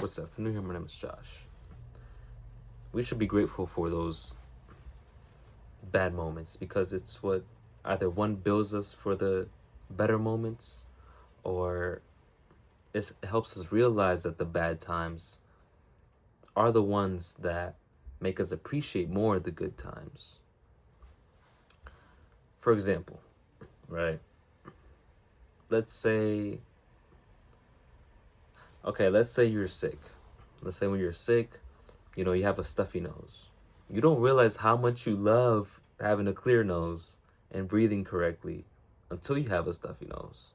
What's up? If you're new here, my name is Josh. We should be grateful for those bad moments because it's what either one builds us for the better moments or it helps us realize that the bad times are the ones that make us appreciate more the good times. For example, right? Let's say, let's say you're sick. Let's say when you're sick, you have a stuffy nose. You don't realize how much you love having a clear nose and breathing correctly until you have a stuffy nose.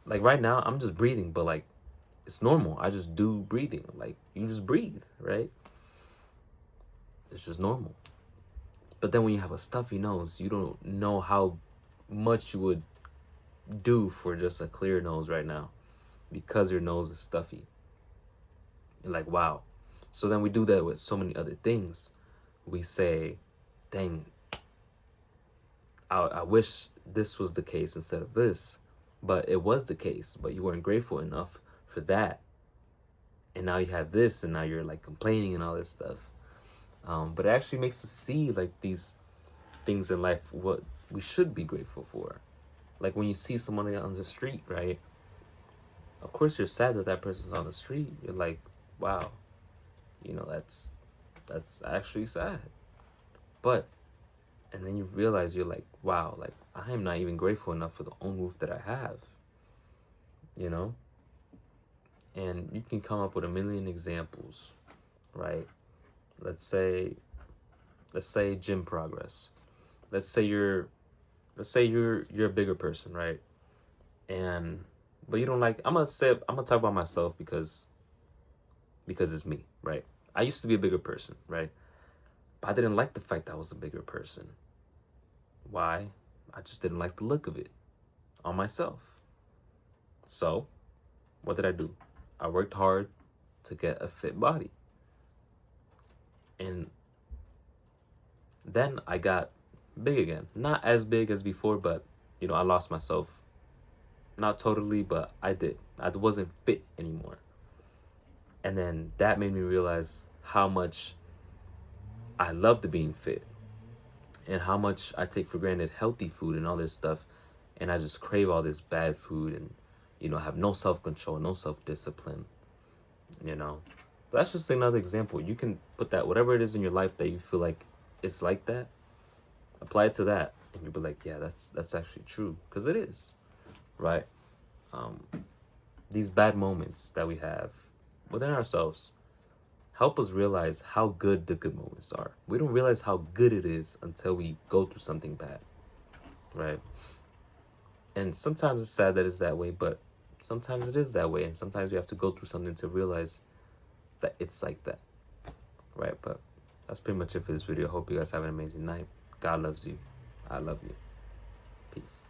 Like right now, I'm just breathing, but like it's normal. I just do breathing. Like you just breathe, right? It's just normal. But then when you have a stuffy nose, you don't know how much you would do for just a clear nose right now because your nose is stuffy. You're like, wow. So then we do that with so many other things. We say, dang, I wish this was the case instead of this. But it was the case, but you weren't grateful enough for that. And now you have this, and now you're like complaining and all this stuff. But it actually makes us see like these things in life, what we should be grateful for. Like when you see someone on the street, right? Of course, you're sad that that person's on the street. You're like, wow, that's actually sad. But and then you realize you're like, wow, like I am not even grateful enough for the own roof that I have, you know? And you can come up with a million examples, right? Let's say gym progress. Let's say you're a bigger person, right? And but you don't like I'm gonna talk about myself because it's me, right? I used to be a bigger person, right? But I didn't like the fact that I was a bigger person. Why? I just didn't like the look of it on myself. So, what did I do? I worked hard to get a fit body. And then I got big again. Not as big as before, but I lost myself. Not totally, but I did. I wasn't fit anymore. And then that made me realize how much I loved being fit and how much I take for granted healthy food and all this stuff. And I just crave all this bad food and, have no self control, no self discipline, you know. But that's just another example. You can put that, whatever it is in your life that you feel like it's like that, apply it to that. And you'll be like, yeah, that's actually true. Because it is, right? Um, these bad moments that we have within ourselves help us realize how good the good moments are. We don't realize how good it is until we go through something bad, right? And sometimes it's sad that it's that way, but sometimes it is that way. And sometimes you have to go through something to realize that it's like that, right? But that's pretty much it for this video. Hope you guys have an amazing night. God loves you. I love you. Peace.